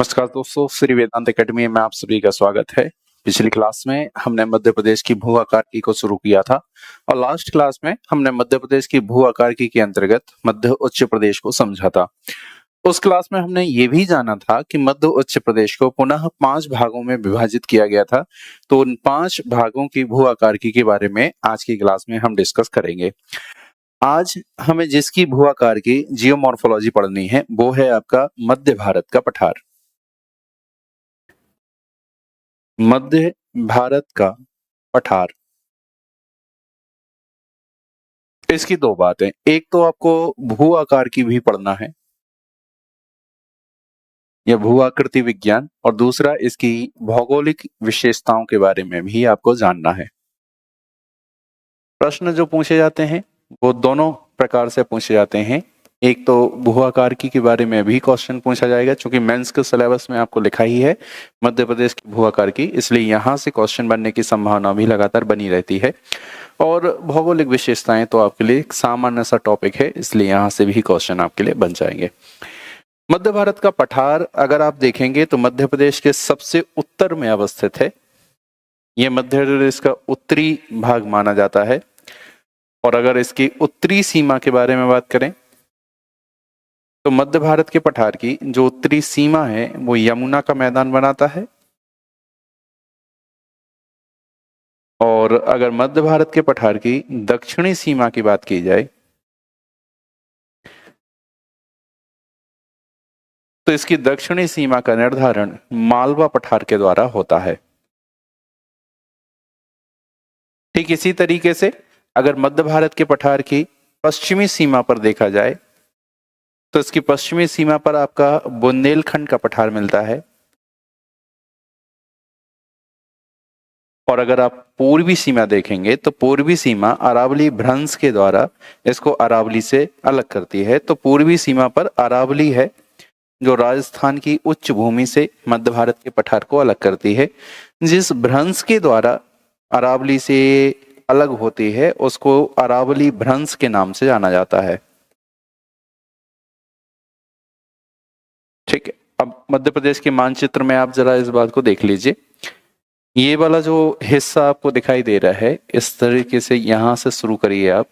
नमस्कार दोस्तों, श्री वेदांत एकेडमी में आप सभी का स्वागत है। पिछली क्लास में हमने मध्य प्रदेश की भू आकारिकी को शुरू किया था और लास्ट क्लास में हमने मध्य प्रदेश की भू आकारिकी के अंतर्गत मध्य उच्च प्रदेश को समझा था। उस क्लास में हमने ये भी जाना था कि मध्य उच्च प्रदेश को पुनः 5 भागों में विभाजित किया गया था। तो उन 5 भागों की भू आकारिकी के बारे में आज की क्लास में हम डिस्कस करेंगे। आज हमें जिसकी भू आकारिकी जियोमॉर्फोलॉजी पढ़नी है वो है आपका मध्य भारत का पठार। मध्य भारत का पठार। इसकी दो बातें, एक तो आपको भू आकार की भी पढ़ना है या भू आकृति विज्ञान, और दूसरा इसकी भौगोलिक विशेषताओं के बारे में भी आपको जानना है। प्रश्न जो पूछे जाते हैं वो दोनों प्रकार से पूछे जाते हैं। एक तो भू आकारिकी के बारे में भी क्वेश्चन पूछा जाएगा, क्योंकि मेंस के सिलेबस में आपको लिखा ही है मध्य प्रदेश की भू आकारिकी, इसलिए यहाँ से क्वेश्चन बनने की संभावना भी लगातार बनी रहती है। और भौगोलिक विशेषताएं तो आपके लिए एक सामान्य सा टॉपिक है, इसलिए यहाँ से भी क्वेश्चन आपके लिए बन जाएंगे। मध्य भारत का पठार अगर आप देखेंगे तो मध्य प्रदेश के सबसे उत्तर में अवस्थित है। यह मध्य प्रदेश का उत्तरी भाग माना जाता है। और अगर इसकी उत्तरी सीमा के बारे में बात करें तो मध्य भारत के पठार की जो उत्तरी सीमा है वो यमुना का मैदान बनाता है। और अगर मध्य भारत के पठार की दक्षिणी सीमा की बात की जाए तो इसकी दक्षिणी सीमा का निर्धारण मालवा पठार के द्वारा होता है। ठीक इसी तरीके से अगर मध्य भारत के पठार की पश्चिमी सीमा पर देखा जाए तो इसकी पश्चिमी सीमा पर आपका बुंदेलखंड का पठार मिलता है। और अगर आप पूर्वी सीमा देखेंगे तो पूर्वी सीमा अरावली भ्रंश के द्वारा इसको अरावली से अलग करती है। तो पूर्वी सीमा पर अरावली है जो राजस्थान की उच्च भूमि से मध्य भारत के पठार को अलग करती है। जिस भ्रंश के द्वारा अरावली से अलग होती है उसको अरावली भ्रंश के नाम से जाना जाता है। ठीक है, अब मध्य प्रदेश के मानचित्र में आप जरा इस बात को देख लीजिए। ये वाला जो हिस्सा आपको दिखाई दे रहा है, इस तरीके से यहां से शुरू करिए आप।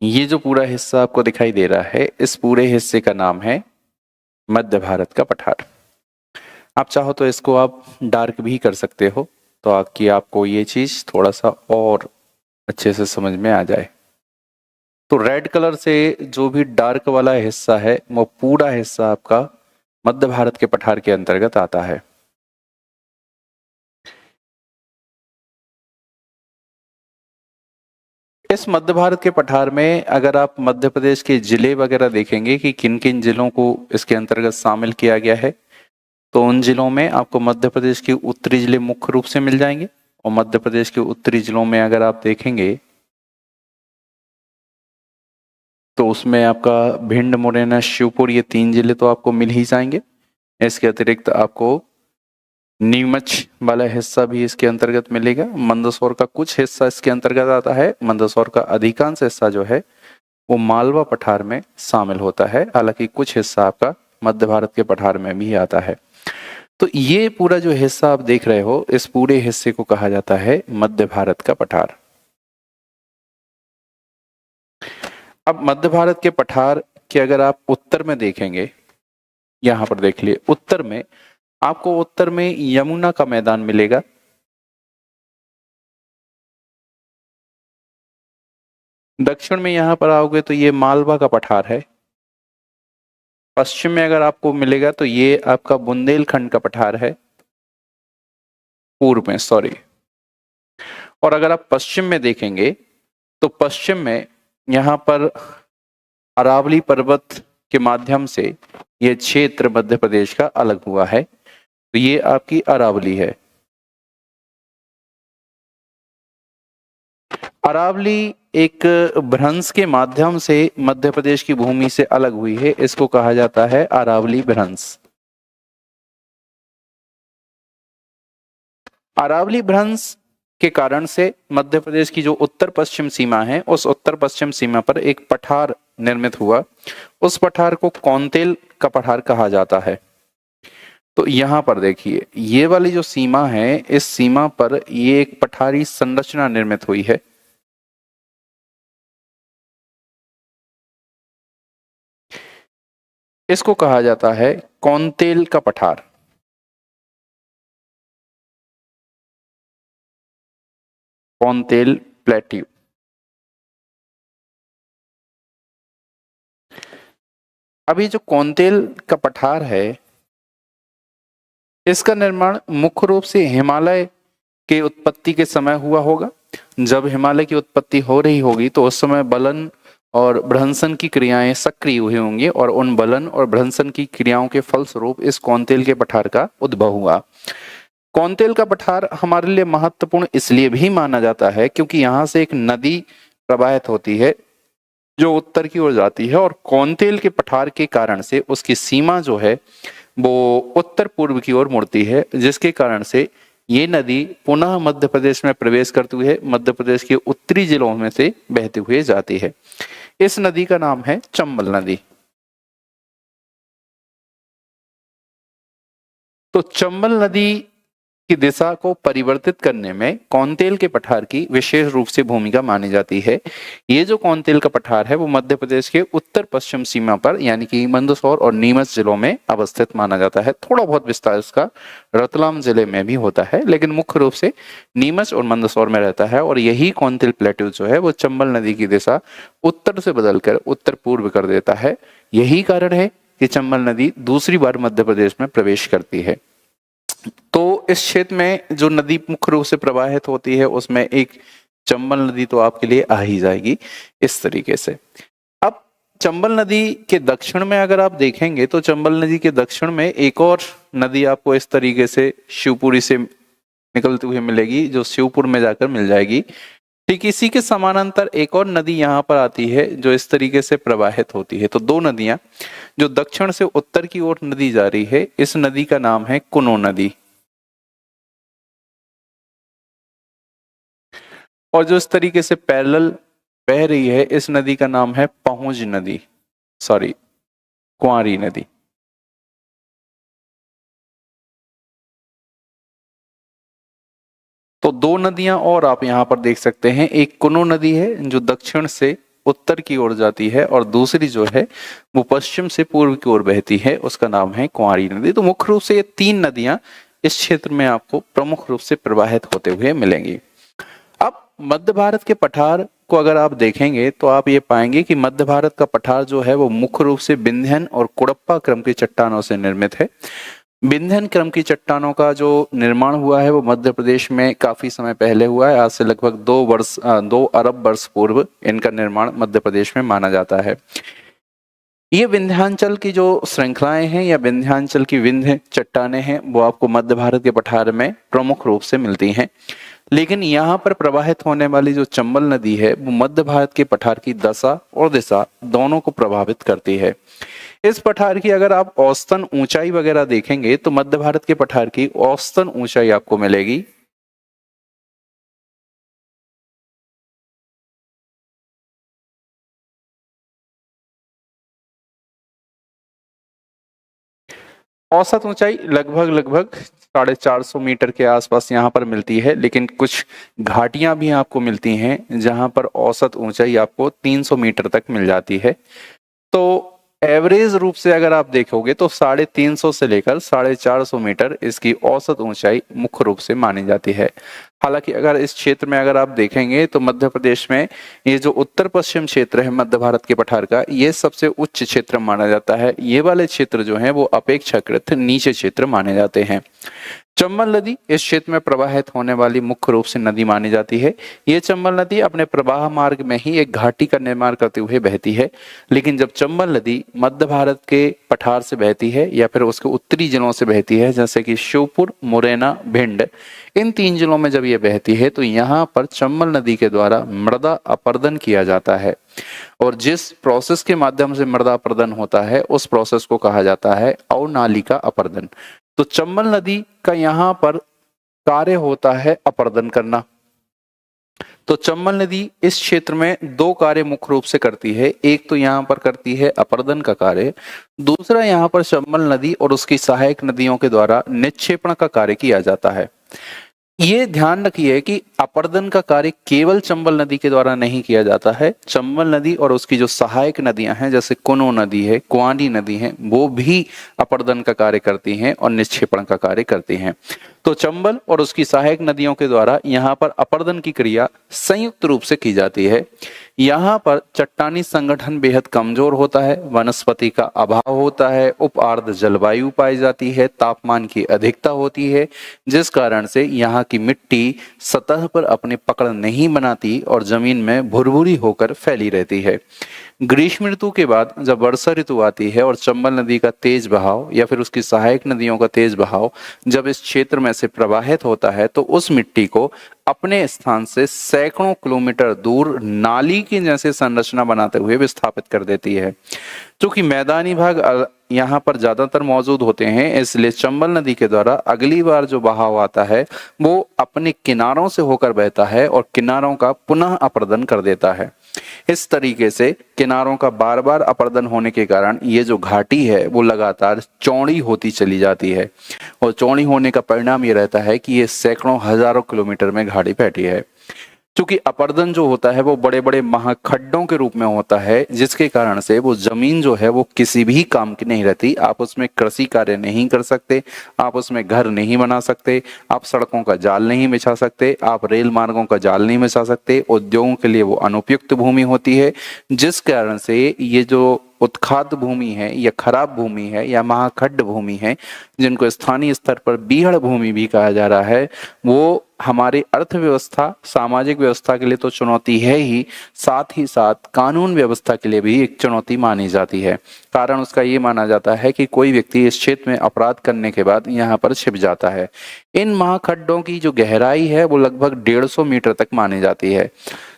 ये जो पूरा हिस्सा आपको दिखाई दे रहा है, इस पूरे हिस्से का नाम है मध्य भारत का पठार। आप चाहो तो इसको आप डार्क भी कर सकते हो, तो आपको ये चीज थोड़ा सा और अच्छे से समझ में आ जाए। तो रेड कलर से जो भी डार्क वाला हिस्सा है वो पूरा हिस्सा आपका मध्य भारत के पठार के अंतर्गत आता है। इस मध्य भारत के पठार में अगर आप मध्य प्रदेश के जिले वगैरह देखेंगे कि किन किन जिलों को इसके अंतर्गत शामिल किया गया है, तो उन जिलों में आपको मध्य प्रदेश के उत्तरी जिले मुख्य रूप से मिल जाएंगे। और मध्य प्रदेश के उत्तरी जिलों में अगर आप देखेंगे तो उसमें आपका भिंड, मुरैना, शिवपुर, ये 3 जिले तो आपको मिल ही जाएंगे। इसके अतिरिक्त आपको नीमच वाला हिस्सा भी इसके अंतर्गत मिलेगा। मंदसौर का कुछ हिस्सा इसके अंतर्गत आता है। मंदसौर का अधिकांश हिस्सा जो है वो मालवा पठार में शामिल होता है, हालांकि कुछ हिस्सा आपका मध्य भारत के पठार में भी आता है। तो ये पूरा जो हिस्सा आप देख रहे हो, इस पूरे हिस्से को कहा जाता है मध्य भारत का पठार। अब मध्य भारत के पठार के अगर आप उत्तर में देखेंगे, यहां पर देख लिए, उत्तर में आपको उत्तर में यमुना का मैदान मिलेगा। दक्षिण में यहां पर आओगे तो ये मालवा का पठार है। पश्चिम में अगर आपको मिलेगा तो ये आपका बुंदेलखंड का पठार है, पूर्व में, सॉरी। और अगर आप पश्चिम में देखेंगे तो पश्चिम में यहां पर अरावली पर्वत के माध्यम से यह क्षेत्र मध्य प्रदेश का अलग हुआ है। तो ये आपकी अरावली है। अरावली एक भ्रंश के माध्यम से मध्य प्रदेश की भूमि से अलग हुई है, इसको कहा जाता है अरावली भ्रंश। अरावली भ्रंश के कारण से मध्य प्रदेश की जो उत्तर पश्चिम सीमा है, उस उत्तर पश्चिम सीमा पर एक पठार निर्मित हुआ। उस पठार को कौंतेल का पठार कहा जाता है। तो यहां पर देखिए, ये वाली जो सीमा है, इस सीमा पर ये एक पठारी संरचना निर्मित हुई है। इसको कहा जाता है कौंतेल का पठार। कौंतेल प्लेट्यू। अभी जो कौंतेल का पठार है, इसका निर्माण मुख्य रूप से हिमालय के उत्पत्ति के समय हुआ होगा। जब हिमालय की उत्पत्ति हो रही होगी तो उस समय बलन और भ्रंशन की क्रियाएं सक्रिय हुई होंगी और उन बलन और भ्रंशन की क्रियाओं के फलस्वरूप इस कौंतेल के पठार का उद्भव हुआ। कौंतेल का पठार हमारे लिए महत्वपूर्ण इसलिए भी माना जाता है क्योंकि यहाँ से एक नदी प्रवाहित होती है जो उत्तर की ओर जाती है, और कौंतेल के पठार के कारण से उसकी सीमा जो है वो उत्तर पूर्व की ओर मुड़ती है, जिसके कारण से ये नदी पुनः मध्य प्रदेश में प्रवेश करते हुए मध्य प्रदेश के उत्तरी जिलों में से बहते हुए जाती है। इस नदी का नाम है चंबल नदी। तो चंबल नदी की दिशा को परिवर्तित करने में कौंतेल के पठार की विशेष रूप से भूमिका मानी जाती है। ये जो कौंतेल का पठार है वो मध्य प्रदेश के उत्तर पश्चिम सीमा पर यानी कि मंदसौर और नीमच जिलों में अवस्थित माना जाता है। थोड़ा बहुत विस्तार इसका रतलाम जिले में भी होता है, लेकिन मुख्य रूप से नीमच और मंदसौर में रहता है। और यही कौंतेल प्लेट्यू जो है वो चंबल नदी की दिशा उत्तर से बदलकर उत्तर पूर्व कर देता है। यही कारण है कि चंबल नदी दूसरी बार मध्य प्रदेश में प्रवेश करती है। तो इस क्षेत्र में जो नदी मुख्य रूप से प्रवाहित होती है उसमें एक चंबल नदी तो आपके लिए आ ही जाएगी इस तरीके से। अब चंबल नदी के दक्षिण में अगर आप देखेंगे तो चंबल नदी के दक्षिण में एक और नदी आपको इस तरीके से शिवपुरी से निकलती हुई मिलेगी, जो शिवपुर में जाकर मिल जाएगी। ठीक इसी के समानांतर एक और नदी यहाँ पर आती है जो इस तरीके से प्रवाहित होती है। तो दो नदियां जो दक्षिण से उत्तर की ओर नदी जा रही है, इस नदी का नाम है कुनो नदी। और जो इस तरीके से पैरेलल बह रही है, इस नदी का नाम है पहुंच नदी, सॉरी कुंवारी नदी। तो दो नदियां और आप यहां पर देख सकते हैं, एक कुनो नदी है जो दक्षिण से उत्तर की ओर जाती है और दूसरी जो है वो पश्चिम से पूर्व की ओर बहती है, उसका नाम है कुंवारी नदी। तो मुख्य रूप से ये तीन नदियां इस क्षेत्र में आपको प्रमुख रूप से प्रवाहित होते हुए मिलेंगी। अब मध्य भारत के पठार को अगर आप देखेंगे तो आप ये पाएंगे कि मध्य भारत का पठार जो है वो मुख्य रूप से विंध्यन और कुड़प्पा क्रम की चट्टानों से निर्मित है। विंध्यन क्रम की चट्टानों का जो निर्माण हुआ है वो मध्य प्रदेश में काफी समय पहले हुआ है। आज से लगभग 2 अरब वर्ष पूर्व इनका निर्माण मध्य प्रदेश में माना जाता है। ये विंध्याचल की जो श्रृंखलाएं हैं या विंध्याचल की विंध्य चट्टानें हैं वो आपको मध्य भारत के पठार में प्रमुख रूप से मिलती हैं। लेकिन यहाँ पर प्रवाहित होने वाली जो चंबल नदी है वो मध्य भारत के पठार की दशा और दिशा दोनों को प्रभावित करती है। इस पठार की अगर आप औसतन ऊंचाई वगैरह देखेंगे तो मध्य भारत के पठार की औसतन ऊंचाई आपको मिलेगी औसत ऊंचाई लगभग 450 मीटर के आसपास यहाँ पर मिलती है। लेकिन कुछ घाटियां भी आपको मिलती हैं जहां पर औसत ऊंचाई आपको 300 मीटर तक मिल जाती है। तो एवरेज रूप से अगर आप देखोगे तो 350 से लेकर 450 मीटर इसकी औसत ऊंचाई मुख्य रूप से मानी जाती है। हालांकि अगर इस क्षेत्र में अगर आप देखेंगे तो मध्य प्रदेश में ये जो उत्तर पश्चिम क्षेत्र है मध्य भारत के पठार का, ये सबसे उच्च क्षेत्र माना जाता है। ये वाले क्षेत्र जो हैं वो अपेक्षाकृत नीचे क्षेत्र माने जाते हैं। चंबल नदी इस क्षेत्र में प्रवाहित होने वाली मुख्य रूप से नदी मानी जाती है। ये चंबल नदी अपने प्रवाह मार्ग में ही एक घाटी का निर्माण करते हुए बहती है। लेकिन जब चंबल नदी मध्य भारत के पठार से बहती है या फिर उसके उत्तरी जिलों से बहती है, जैसे कि श्योपुर, मुरैना, भिंड, इन 3 जिलों में जब ये बहती है तो यहाँ पर चंबल नदी के द्वारा मृदा अपर्दन किया जाता है। और जिस प्रोसेस के माध्यम से मृदा अपर्दन होता है उस प्रोसेस को कहा जाता है अवनालिका अपर्दन। तो चंबल नदी का यहाँ पर कार्य होता है अपर्दन करना। तो चंबल नदी इस क्षेत्र में दो कार्य मुख्य रूप से करती है। एक तो यहाँ पर करती है अपर्दन का कार्य, दूसरा यहाँ पर चंबल नदी और उसकी सहायक नदियों के द्वारा निक्षेपण का कार्य किया जाता है। ये ध्यान रखिए कि अपर्दन का कार्य केवल चंबल नदी के द्वारा नहीं किया जाता है। चंबल नदी और उसकी जो सहायक नदियां हैं, जैसे कुनो नदी है, कुआनी नदी है, वो भी अपर्दन का कार्य करती हैं और निक्षेपण का कार्य करती हैं। तो चंबल और उसकी सहायक नदियों के द्वारा यहाँ पर अपर्दन की क्रिया संयुक्त रूप से की जाती है। यहाँ पर चट्टानी संगठन बेहद कमजोर होता है, वनस्पति का अभाव होता है, उप आर्द्र जलवायु पाई जाती है, तापमान की अधिकता होती है, जिस कारण से यहाँ की मिट्टी सतह पर अपने पकड़ नहीं बनाती और जमीन में भुरभुरी होकर फैली रहती है। ग्रीष्म ऋतु के बाद जब वर्षा ऋतु आती है और चंबल नदी का तेज बहाव या फिर उसकी सहायक नदियों का तेज बहाव जब इस क्षेत्र में से प्रवाहित होता है, तो उस मिट्टी को अपने स्थान से सैकड़ों किलोमीटर दूर नाली की जैसे संरचना बनाते हुए विस्थापित कर देती है। क्योंकि मैदानी भाग यहाँ पर ज्यादातर मौजूद होते हैं, इसलिए चंबल नदी के द्वारा अगली बार जो बहाव आता है वो अपने किनारों से होकर बहता है और किनारों का पुनः अपर्दन कर देता है। इस तरीके से किनारों का बार बार अपर्दन होने के कारण ये जो घाटी है वो लगातार चौड़ी होती चली जाती है और चौड़ी होने का परिणाम ये रहता है कि ये सैकड़ों हजारों किलोमीटर में घाटी फैली है। क्योंकि अपर्दन जो होता है वो बड़े बड़े महाखड्डों के रूप में होता है, जिसके कारण से वो जमीन जो है वो किसी भी काम की नहीं रहती। आप उसमें कृषि कार्य नहीं कर सकते, आप उसमें घर नहीं बना सकते, आप सड़कों का जाल नहीं बिछा सकते, आप रेल मार्गों का जाल नहीं बिछा सकते। उद्योगों के लिए वो अनुपयुक्त भूमि होती है, जिस कारण से ये जो उत्खात भूमि है या खराब भूमि है या महाखड्ड भूमि है, जिनको स्थानीय स्तर पर बीहड़ भूमि भी कहा जा रहा है, वो हमारी अर्थव्यवस्था, सामाजिक व्यवस्था के लिए तो चुनौती है ही, साथ ही साथ कानून व्यवस्था के लिए भी एक चुनौती मानी जाती है। कारण उसका ये माना जाता है कि कोई व्यक्ति इस क्षेत्र में अपराध करने के बाद यहाँ पर छिप जाता है। इन महाखड्डों की जो गहराई है वो लगभग 150 मीटर तक मानी जाती है।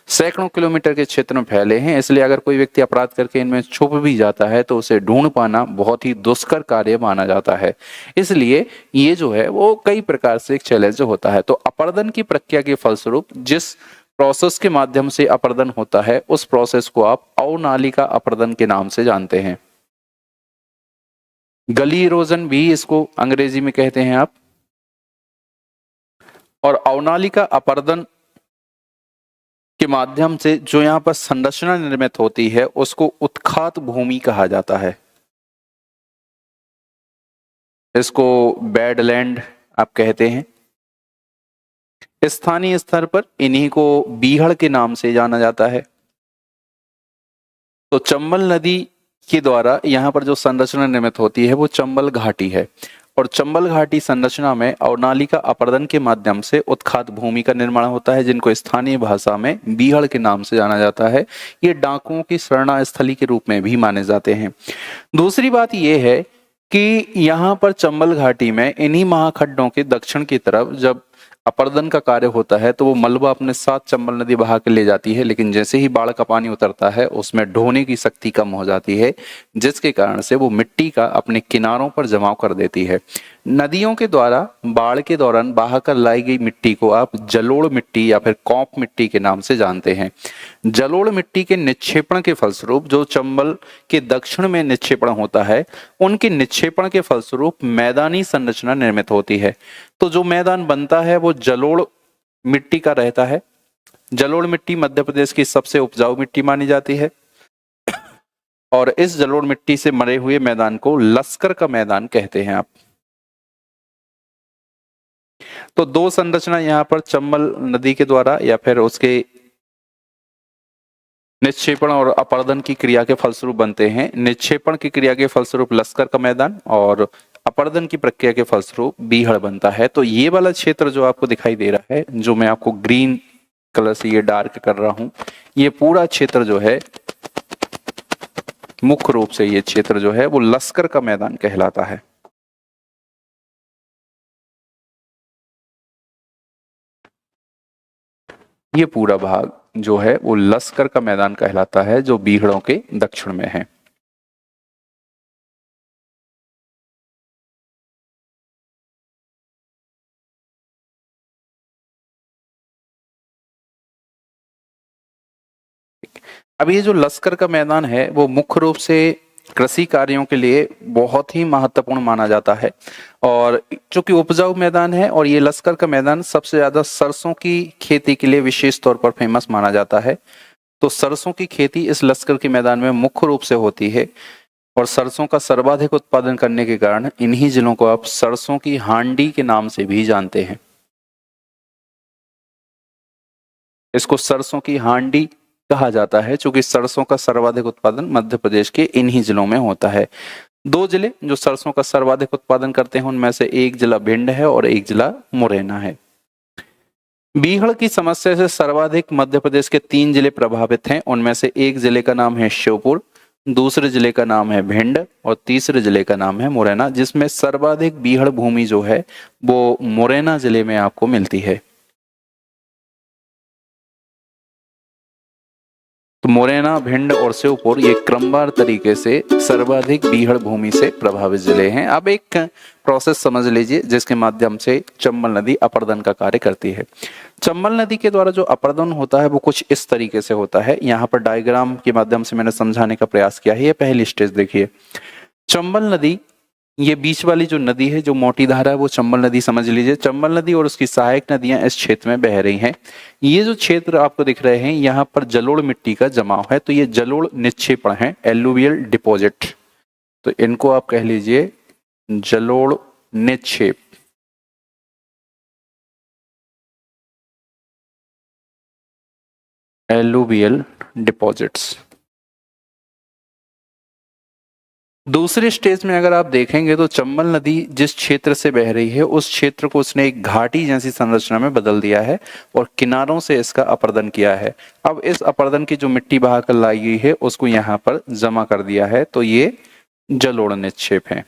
सैकड़ों किलोमीटर के क्षेत्र में फैले हैं, इसलिए अगर कोई व्यक्ति अपराध करके इनमें छुप भी जाता है तो उसे ढूंढ पाना बहुत ही दुष्कर कार्य माना जाता है। इसलिए ये जो है वो कई प्रकार से एक चैलेंज होता है। तो अपर्दन की प्रक्रिया के फलस्वरूप जिस प्रोसेस के माध्यम से अपर्दन होता है, उस प्रोसेस को आप अवनालिका अपर्दन के नाम से जानते हैं। गली इरोजन भी इसको अंग्रेजी में कहते हैं आप। और अवनालिका अपर्दन के माध्यम से जो यहाँ पर संरचना निर्मित होती है उसको उत्खात भूमि कहा जाता है। इसको बैडलैंड आप कहते हैं। स्थानीय स्तर पर इन्हीं को बीहड़ के नाम से जाना जाता है। तो चंबल नदी के द्वारा यहाँ पर जो संरचना निर्मित होती है वो चंबल घाटी है और चंबल घाटी संरचना में अवनालिका अपर्दन के माध्यम से उत्खात भूमि का निर्माण होता है, जिनको स्थानीय भाषा में बीहड़ के नाम से जाना जाता है। ये डाकुओं की शरणा स्थली के रूप में भी माने जाते हैं। दूसरी बात यह है कि यहाँ पर चंबल घाटी में इन्हीं महाखड्डों के दक्षिण की तरफ जब अपर्दन का कार्य होता है तो वो मलबा अपने साथ चंबल नदी बहा के ले जाती है, लेकिन जैसे ही बाढ़ का पानी उतरता है उसमें ढोने की शक्ति कम हो जाती है, जिसके कारण से वो मिट्टी का अपने किनारों पर जमाव कर देती है। नदियों के द्वारा बाढ़ के दौरान बहाकर लाई गई मिट्टी को आप जलोढ़ मिट्टी या फिर कौप मिट्टी के नाम से जानते हैं। जलोढ़ मिट्टी के निक्षेपण के फलस्वरूप जो चंबल के दक्षिण में निक्षेपण होता है, उनके निक्षेपण के फलस्वरूप मैदानी संरचना निर्मित होती है। तो जो मैदान बनता है वो जलोढ़ मिट्टी का रहता है। जलोढ़ मिट्टी मध्य प्रदेश की सबसे उपजाऊ मिट्टी मानी जाती है और इस जलोढ़ मिट्टी से मरे हुए मैदान को लश्कर का मैदान कहते हैं आप। तो दो संरचना यहाँ पर चंबल नदी के द्वारा या फिर उसके निक्षेपण और अपर्दन की क्रिया के फलस्वरूप बनते हैं। निक्षेपण की क्रिया के फलस्वरूप लश्कर का मैदान और अपर्दन की प्रक्रिया के फलस्वरूप बीहड़ बनता है। तो ये वाला क्षेत्र जो आपको दिखाई दे रहा है, जो मैं आपको ग्रीन कलर से ये डार्क कर रहा हूं, ये पूरा क्षेत्र जो है मुख्य रूप से ये क्षेत्र जो है वो लश्कर का मैदान कहलाता है। ये पूरा भाग जो है वो लश्कर का मैदान कहलाता है, जो बीहड़ों के दक्षिण में है। अब ये जो लश्कर का मैदान है वो मुख्य रूप से कृषि कार्यों के लिए बहुत ही महत्वपूर्ण माना जाता है, और चूंकि उपजाऊ मैदान है और ये लश्कर का मैदान सबसे ज्यादा सरसों की खेती के लिए विशेष तौर पर फेमस माना जाता है। तो सरसों की खेती इस लश्कर के मैदान में मुख्य रूप से होती है, और सरसों का सर्वाधिक उत्पादन करने के कारण इन्हीं जिलों को आप सरसों की हांडी के नाम से भी जानते हैं। इसको सरसों की हांडी कहा जाता है क्योंकि सरसों का सर्वाधिक उत्पादन मध्य प्रदेश के इन्हीं जिलों में होता है। दो जिले जो सरसों का सर्वाधिक उत्पादन करते हैं उनमें से एक जिला भिंड है और एक जिला मुरैना है। बीहड़ की समस्या से सर्वाधिक मध्य प्रदेश के 3 जिले प्रभावित हैं। उनमें से एक जिले का नाम है श्योपुर, दूसरे जिले का नाम है भिंड और तीसरे जिले का नाम है मुरैना, जिसमें सर्वाधिक बीहड़ भूमि जो है वो मुरैना जिले में आपको मिलती है। तो मुरैना, भिंड और श्योपुर ये क्रमवार तरीके से सर्वाधिक बीहड़ भूमि से प्रभावित जिले हैं। अब एक प्रोसेस समझ लीजिए जिसके माध्यम से चंबल नदी अपर्दन का कार्य करती है। चंबल नदी के द्वारा जो अपर्दन होता है वो कुछ इस तरीके से होता है। यहाँ पर डायग्राम के माध्यम से मैंने समझाने का प्रयास किया है। ये पहली स्टेज देखिए, चंबल नदी, ये बीच वाली जो नदी है जो मोटी धारा है वो चंबल नदी समझ लीजिए। चंबल नदी और उसकी सहायक नदियां इस क्षेत्र में बह रही हैं। ये जो क्षेत्र आपको दिख रहे हैं यहाँ पर जलोढ़ मिट्टी का जमाव है, तो ये जलोढ़ निक्षेपण है, एलुवियल डिपॉजिट। तो इनको आप कह लीजिए जलोढ़ निक्षेप। Alluvial deposits. दूसरे स्टेज में अगर आप देखेंगे तो चंबल नदी जिस क्षेत्र से बह रही है उस क्षेत्र को उसने एक घाटी जैसी संरचना में बदल दिया है और किनारों से इसका अपर्दन किया है। अब इस अपर्दन की जो मिट्टी बहाकर लाई गई है उसको यहाँ पर जमा कर दिया है, तो ये जलोढ़ निक्षेप है।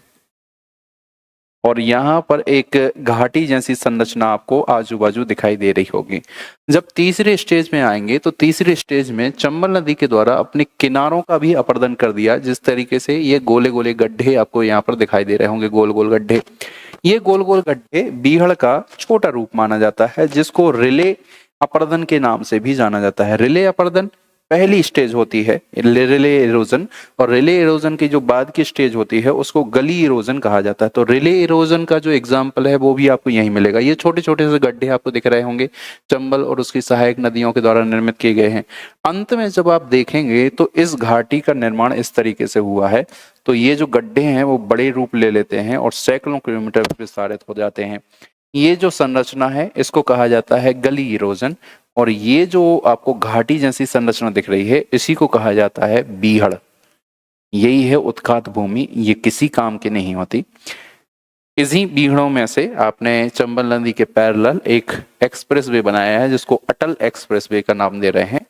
और यहाँ पर एक घाटी जैसी संरचना आपको आजू बाजू दिखाई दे रही होगी। जब तीसरे स्टेज में आएंगे तो तीसरे स्टेज में चंबल नदी के द्वारा अपने किनारों का भी अपर्दन कर दिया। जिस तरीके से ये गोले गोले गड्ढे आपको यहाँ पर दिखाई दे रहे होंगे, गोल गोल गड्ढे, ये गोल गोल गड्ढे बीहड़ का छोटा रूप माना जाता है जिसको रिले अपर्दन के नाम से भी जाना जाता है। रिले अपर्दन पहली स्टेज होती है रिले इरोजन, और रिले इरोजन की जो बाद की स्टेज होती है उसको गली इरोजन कहा जाता है। तो रिले इरोजन का जो एग्जाम्पल है वो भी आपको यहीं मिलेगा। ये छोटे छोटे से गड्ढे आपको दिख रहे होंगे, चंबल और उसकी सहायक नदियों के द्वारा निर्मित किए गए हैं। अंत में जब आप देखेंगे तो इस घाटी का निर्माण इस तरीके से हुआ है। तो ये जो गड्ढे हैं वो बड़े रूप ले लेते हैं और सैकड़ों किलोमीटर विस्तारित हो जाते हैं। ये जो संरचना है इसको कहा जाता है गली इरोजन, और ये जो आपको घाटी जैसी संरचना दिख रही है इसी को कहा जाता है बीहड़। यही है उत्खात भूमि, ये किसी काम की नहीं होती। इसी बीहड़ों में से आपने चंबल नदी के पैरेलल एक एक्सप्रेसवे बनाया है जिसको अटल एक्सप्रेसवे का नाम दे रहे हैं।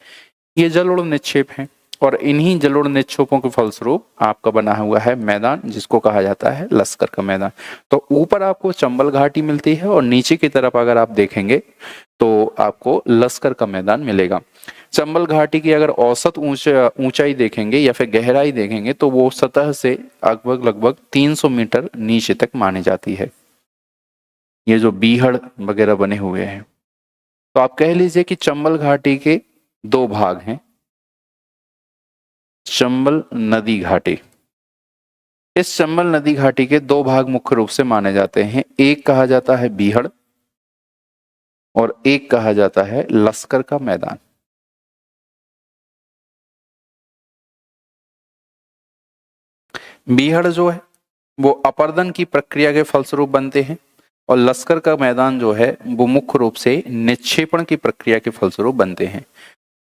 ये जलोढ़ निक्षेप है और इन्हीं जलोढ़ निक्षेपों के फलस्वरूप आपका बना हुआ है मैदान जिसको कहा जाता है लश्कर का मैदान। तो ऊपर आपको चंबल घाटी मिलती है और नीचे की तरफ अगर आप देखेंगे तो आपको लश्कर का मैदान मिलेगा। चंबल घाटी की अगर औसत ऊंचाई देखेंगे या फिर गहराई देखेंगे तो वो सतह से लगभग 300 मीटर नीचे तक मानी जाती है। ये जो बीहड़ वगैरह बने हुए हैं, तो आप कह लीजिए कि चंबल घाटी के 2 भाग हैं। चंबल नदी घाटी, इस चंबल नदी घाटी के 2 भाग मुख्य रूप से माने जाते हैं। एक कहा जाता है बीहड़ और एक कहा जाता है लश्कर का मैदान। बीहड़ जो है वो अपर्दन की प्रक्रिया के फलस्वरूप बनते हैं और लश्कर का मैदान जो है वो मुख्य रूप से निक्षेपण की प्रक्रिया के फलस्वरूप बनते हैं।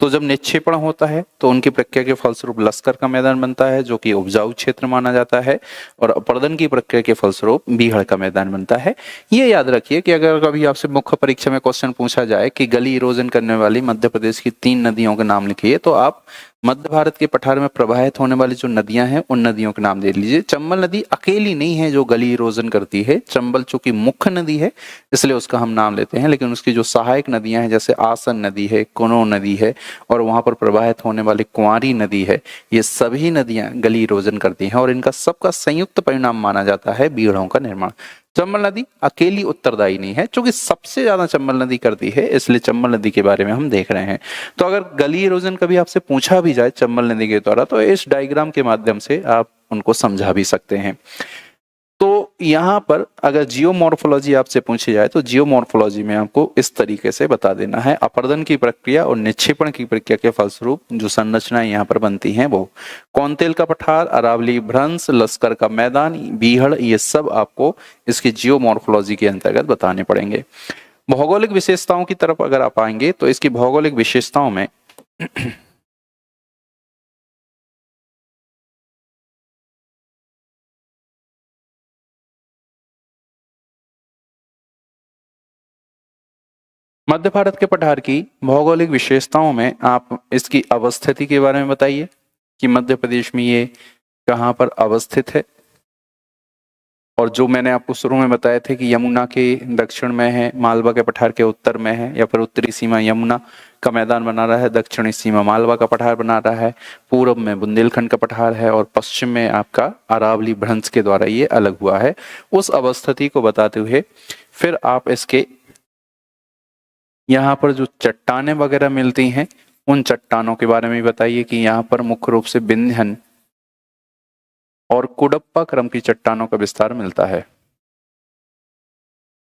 तो जब निक्षेपण होता है तो उनकी प्रक्रिया के फलस्वरूप लश्कर का मैदान बनता है जो कि उपजाऊ क्षेत्र माना जाता है, और अपर्दन की प्रक्रिया के फलस्वरूप बीहड़ का मैदान बनता है। ये याद रखिए कि अगर कभी आपसे मुख्य परीक्षा में क्वेश्चन पूछा जाए कि गली इरोजन करने वाली मध्य प्रदेश की 3 नदियों के नाम लिखिए, तो आप मध्य भारत के पठार में प्रवाहित होने वाली जो नदियां हैं उन नदियों के नाम दे लीजिए। चंबल नदी अकेली नहीं है जो गली इरोजन करती है। चंबल चूंकि मुख्य नदी है इसलिए उसका हम नाम लेते हैं, लेकिन उसकी जो सहायक नदियां हैं जैसे आसन नदी है, कोनो नदी है और वहां पर प्रवाहित होने वाली कुंवारी नदी है, ये सभी नदियां गली इरोजन करती हैं और इनका सबका संयुक्त परिणाम माना जाता है बीहड़ों का निर्माण। चंबल नदी अकेली उत्तरदायी नहीं है, क्योंकि सबसे ज्यादा चंबल नदी करती है, इसलिए चंबल नदी के बारे में हम देख रहे हैं। तो अगर गली इरोजन कभी आपसे पूछा भी जाए चंबल नदी के द्वारा, तो इस डायग्राम के माध्यम से आप उनको समझा भी सकते हैं। तो यहाँ पर अगर जियोमॉर्फोलॉजी आपसे पूछी जाए तो जियोमॉर्फोलॉजी में आपको इस तरीके से बता देना है, अपरदन की प्रक्रिया और निक्षेपण की प्रक्रिया के फलस्वरूप जो संरचनाएं यहाँ पर बनती हैं वो कौंतेल का पठार, अरावली भ्रंश, लश्कर का मैदान, बीहड़, ये सब आपको इसकी जियोमॉर्फोलॉजी के अंतर्गत बताने पड़ेंगे। भौगोलिक विशेषताओं की तरफ अगर आप आएंगे तो इसकी भौगोलिक विशेषताओं में मध्य भारत के पठार की भौगोलिक विशेषताओं में आप इसकी अवस्थिति के बारे में बताइए कि मध्य प्रदेश में ये कहाँ पर अवस्थित है। और जो मैंने आपको शुरू में बताया थे कि यमुना के दक्षिण में है, मालवा के पठार के उत्तर में है, या फिर उत्तरी सीमा यमुना का मैदान बना रहा है, दक्षिणी सीमा मालवा का पठार बना रहा है, पूर्व में बुंदेलखंड का पठार है और पश्चिम में आपका अरावली भ्रंश के द्वारा ये अलग हुआ है। उस अवस्थिति को बताते हुए फिर आप इसके यहाँ पर जो चट्टानें वगैरह मिलती हैं उन चट्टानों के बारे में बताइए कि यहाँ पर मुख्य रूप से विंध्यन और कुडप्पा क्रम की चट्टानों का विस्तार मिलता है।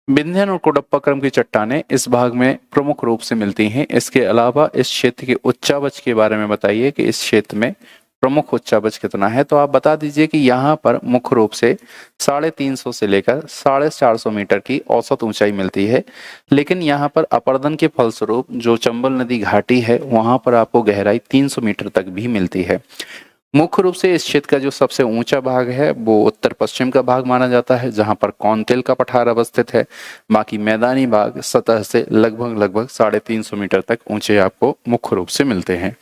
विंध्यन और कुडप्पा क्रम की चट्टानें इस भाग में प्रमुख रूप से मिलती हैं। इसके अलावा इस क्षेत्र के उच्चावच के बारे में बताइए कि इस क्षेत्र में प्रमुख उच्चावच कितना है। तो आप बता दीजिए कि यहाँ पर मुख्य रूप से 350 से लेकर 450 मीटर की औसत ऊंचाई मिलती है, लेकिन यहाँ पर अपरदन के फलस्वरूप जो चंबल नदी घाटी है वहां पर आपको गहराई 300 मीटर तक भी मिलती है। मुख्य रूप से इस क्षेत्र का जो सबसे ऊंचा भाग है वो उत्तर पश्चिम का भाग माना जाता है, जहां पर कौंतेल का पठार अवस्थित है। बाकी मैदानी भाग सतह से लगभग 350 मीटर तक ऊंचे आपको मुख्य रूप से मिलते हैं।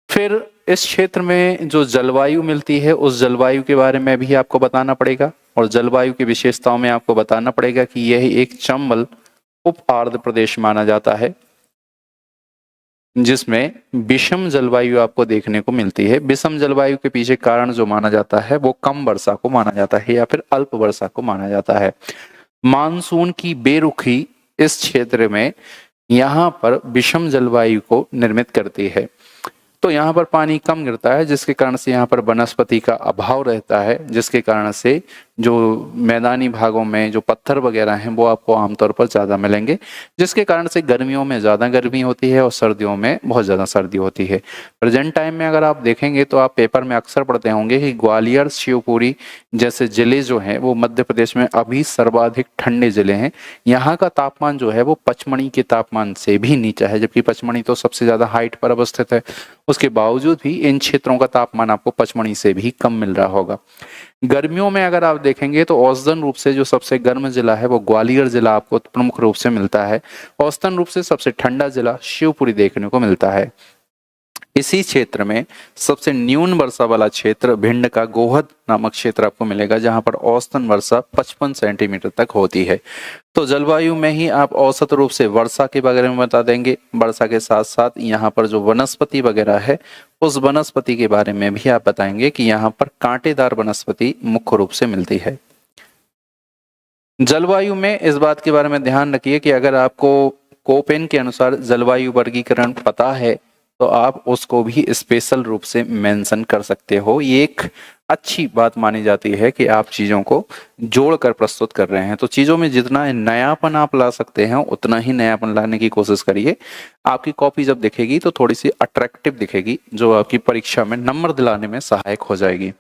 फिर इस क्षेत्र में जो जलवायु मिलती है उस जलवायु के बारे में भी आपको बताना पड़ेगा, और जलवायु की विशेषताओं में आपको बताना पड़ेगा कि यह एक चंबल उप आर्द्र प्रदेश माना जाता है, जिसमें विषम जलवायु आपको देखने को मिलती है। विषम जलवायु के पीछे कारण जो माना जाता है वो कम वर्षा को माना जाता है या फिर अल्प वर्षा को माना जाता है। मानसून की बेरुखी इस क्षेत्र में यहाँ पर विषम जलवायु को निर्मित करती है। तो यहाँ पर पानी कम गिरता है, जिसके कारण से यहाँ पर वनस्पति का अभाव रहता है, जिसके कारण से जो मैदानी भागों में जो पत्थर वगैरह हैं वो आपको आमतौर पर ज़्यादा मिलेंगे, जिसके कारण से गर्मियों में ज़्यादा गर्मी होती है और सर्दियों में बहुत ज़्यादा सर्दी होती है। प्रेजेंट टाइम में अगर आप देखेंगे तो आप पेपर में अक्सर पढ़ते होंगे कि ग्वालियर, शिवपुरी जैसे जिले जो हैं वो मध्य प्रदेश में अभी सर्वाधिक ठंडे जिले हैं। यहाँ का तापमान जो है वो पचमढ़ी के तापमान से भी नीचा है, जबकि पचमढ़ी तो सबसे ज़्यादा हाइट पर अवस्थित है। उसके बावजूद भी इन क्षेत्रों का तापमान आपको पचमढ़ी से भी कम मिल रहा होगा। गर्मियों में अगर आप देखेंगे तो औसतन रूप से जो सबसे गर्म जिला है वो ग्वालियर जिला आपको प्रमुख रूप से मिलता है। औसतन रूप से सबसे ठंडा जिला शिवपुरी देखने को मिलता है। इसी क्षेत्र में सबसे न्यून वर्षा वाला क्षेत्र भिंड का गोहद नामक क्षेत्र आपको मिलेगा, जहां पर औसतन वर्षा 55 सेंटीमीटर तक होती है। तो जलवायु में ही आप औसत रूप से वर्षा के बारे में बता देंगे। वर्षा के साथ साथ यहाँ पर जो वनस्पति वगैरह है उस वनस्पति के बारे में भी आप बताएंगे कि यहाँ पर कांटेदार वनस्पति मुख्य रूप से मिलती है। जलवायु में इस बात के बारे में ध्यान रखिए कि अगर आपको कोपेन के अनुसार जलवायु वर्गीकरण पता है तो आप उसको भी स्पेशल रूप से मेंशन कर सकते हो। ये एक अच्छी बात मानी जाती है कि आप चीज़ों को जोड़कर प्रस्तुत कर रहे हैं। तो चीज़ों में जितना नयापन आप ला सकते हैं उतना ही नयापन लाने की कोशिश करिए। आपकी कॉपी जब दिखेगी तो थोड़ी सी अट्रैक्टिव दिखेगी, जो आपकी परीक्षा में नंबर दिलाने में सहायक हो जाएगी।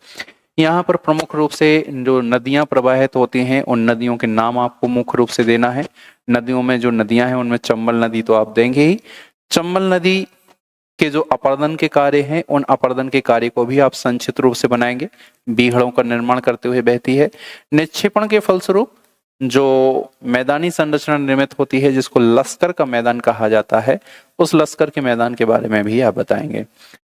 यहाँ पर प्रमुख रूप से जो नदियाँ प्रवाहित होती हैं उन नदियों के नाम आपको मुख्य रूप से देना है। नदियों में जो नदियाँ हैं उनमें चंबल नदी तो आप देंगे ही। चंबल नदी के जो अपरदन के कार्य हैं उन अपरदन के कार्य को भी आप संक्षिप्त रूप से बनाएंगे। बीहड़ों का निर्माण करते हुए बहती है। निक्षेपण के फलस्वरूप जो मैदानी संरचना निर्मित होती है जिसको लश्कर का मैदान कहा जाता है, उस लश्कर के मैदान के बारे में भी आप बताएंगे।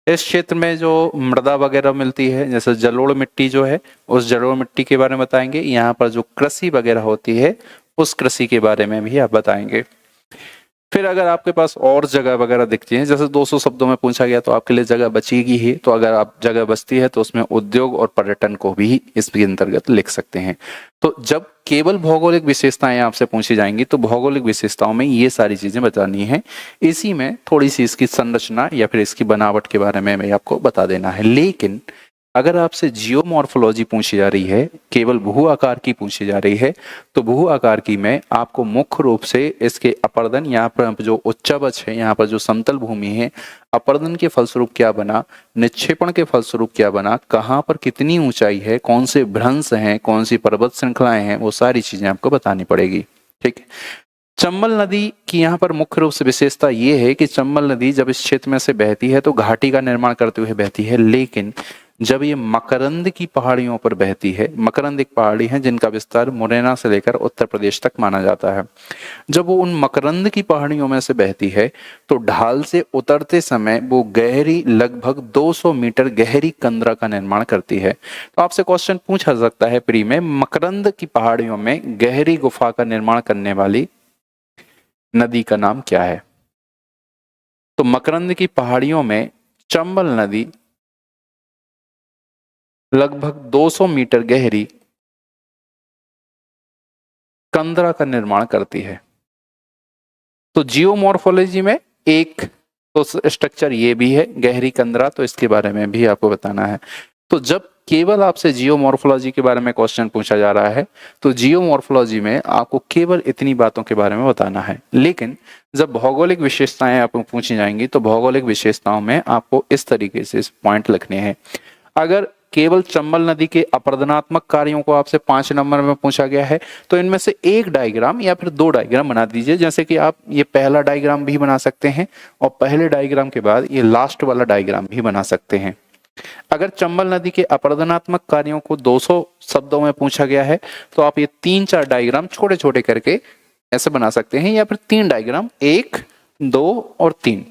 इस क्षेत्र में जो मृदा वगैरह मिलती है जैसे जलोढ़ मिट्टी जो है उस जलोढ़ मिट्टी के बारे में बताएंगे। यहाँ पर जो कृषि वगैरह होती है उस कृषि के बारे में भी आप बताएंगे। फिर अगर आपके पास और जगह वगैरह दिखती है, जैसे 200 शब्दों में पूछा गया तो आपके लिए जगह बचेगी ही, तो अगर आप जगह बचती है तो उसमें उद्योग और पर्यटन को भी इसके अंतर्गत लिख सकते हैं। तो जब केवल भौगोलिक विशेषताएं आपसे पूछी जाएंगी तो भौगोलिक विशेषताओं में ये सारी चीजें बतानी है। इसी में थोड़ी सी इसकी संरचना या फिर इसकी बनावट के बारे में आपको बता देना है। लेकिन अगर आपसे जियोमॉर्फोलॉजी पूछी जा रही है, केवल भू आकार की पूछी जा रही है, तो भू आकार की में आपको मुख्य रूप से इसके अपर्दन, यहाँ पर जो उच्चावच है, यहाँ पर जो समतल भूमि है, अपर्दन के फलस्वरूप क्या बना, निक्षेपण के फलस्वरूप क्या बना, कहाँ पर कितनी ऊंचाई है, कौन से भ्रंश हैं, कौन सी पर्वत श्रृंखलाएं हैं, वो सारी चीजें आपको बतानी पड़ेगी। ठीक है। चंबल नदी की यहाँ पर मुख्य रूप से विशेषता ये है कि चंबल नदी जब इस क्षेत्र में से बहती है तो घाटी का निर्माण करते हुए बहती है, लेकिन जब ये मकरंद की पहाड़ियों पर बहती है, मकरंद एक पहाड़ी है जिनका विस्तार मुरैना से लेकर उत्तर प्रदेश तक माना जाता है, जब वो उन मकरंद की पहाड़ियों में से बहती है तो ढाल से उतरते समय वो गहरी, लगभग 200 मीटर गहरी कंदरा का निर्माण करती है। तो आपसे क्वेश्चन पूछा सकता है प्री में, मकरंद की पहाड़ियों में गहरी गुफा का निर्माण करने वाली नदी का नाम क्या है? तो मकरंद की पहाड़ियों में चंबल नदी लगभग 200 मीटर गहरी कंदरा का निर्माण करती है। तो जियोमॉर्फोलॉजी में एक तो स्ट्रक्चर ये भी है गहरी कंदरा, तो इसके बारे में भी आपको बताना है। तो जब केवल आपसे जियोमॉर्फोलॉजी के बारे में क्वेश्चन पूछा जा रहा है तो जियोमॉर्फोलॉजी में आपको केवल इतनी बातों के बारे में बताना है। लेकिन जब भौगोलिक विशेषताएं आपको पूछी जाएंगी तो भौगोलिक विशेषताओं में आपको इस तरीके से पॉइंट लिखने हैं। अगर केवल चंबल नदी के अपर्दनात्मक कार्यों को आपसे 5 नंबर में पूछा गया है तो इनमें से एक डायग्राम या फिर 2 डायग्राम बना दीजिए। जैसे कि आप ये पहला डायग्राम भी बना सकते हैं और पहले डायग्राम के बाद ये लास्ट वाला डायग्राम भी बना सकते हैं। अगर चंबल नदी के अपर्दनात्मक कार्यों को 200 शब्दों में पूछा गया है तो आप ये 3-4 डायग्राम छोटे छोटे करके ऐसे बना सकते हैं, या फिर 3 डायग्राम, 1, 2 और 3,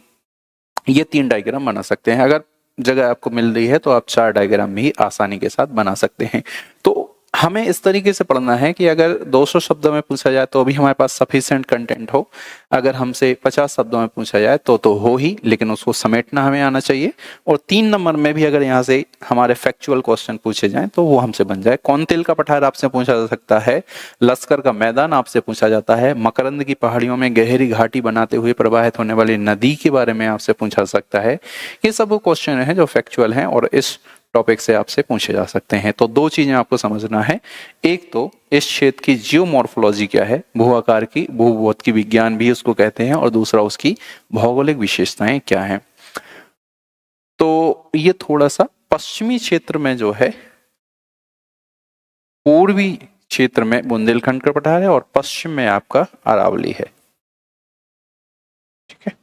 ये 3 डायग्राम बना सकते हैं। अगर जगह आपको मिल रही है तो आप 4 डायग्राम भी आसानी के साथ बना सकते हैं। तो हमें इस तरीके से पढ़ना है कि अगर 200 शब्दों में पूछा जाए तो अभी हमारे पास सफिशिएंट कंटेंट हो, अगर हमसे 50 शब्दों में पूछा जाए तो हो ही, लेकिन उसको समेटना हमें आना चाहिए। और 3 नंबर में भी अगर यहाँ से हमारे फैक्चुअल क्वेश्चन पूछे जाएं तो वो हमसे बन जाए। कौंतिल का पठार आपसे पूछा जा सकता है, लश्कर का मैदान आपसे पूछा जाता है, मकरंद की पहाड़ियों में गहरी घाटी बनाते हुए प्रवाहित होने वाली नदी के बारे में आपसे पूछा सकता है। ये सब वो क्वेश्चन है जो फैक्चुअल हैं और इस टॉपिक से आपसे पूछे जा सकते हैं। तो 2 चीजें आपको समझना है, एक तो इस क्षेत्र की जियोमॉर्फोलॉजी क्या है, भू आकार की, भूभौत की विज्ञान भी उसको कहते हैं, और दूसरा उसकी भौगोलिक विशेषताएं क्या हैं। तो ये थोड़ा सा पश्चिमी क्षेत्र में जो है, पूर्वी क्षेत्र में बुंदेलखंड का पठार है और पश्चिम में आपका अरावली है। ठीक है,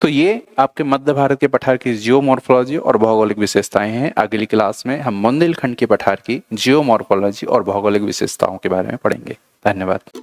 तो ये आपके मध्य भारत के पठार की जियोमॉर्फोलॉजी और भौगोलिक विशेषताएं हैं। अगली क्लास में हम बुंदेलखंड के पठार की जियोमॉर्फोलॉजी और भौगोलिक विशेषताओं के बारे में पढ़ेंगे। धन्यवाद।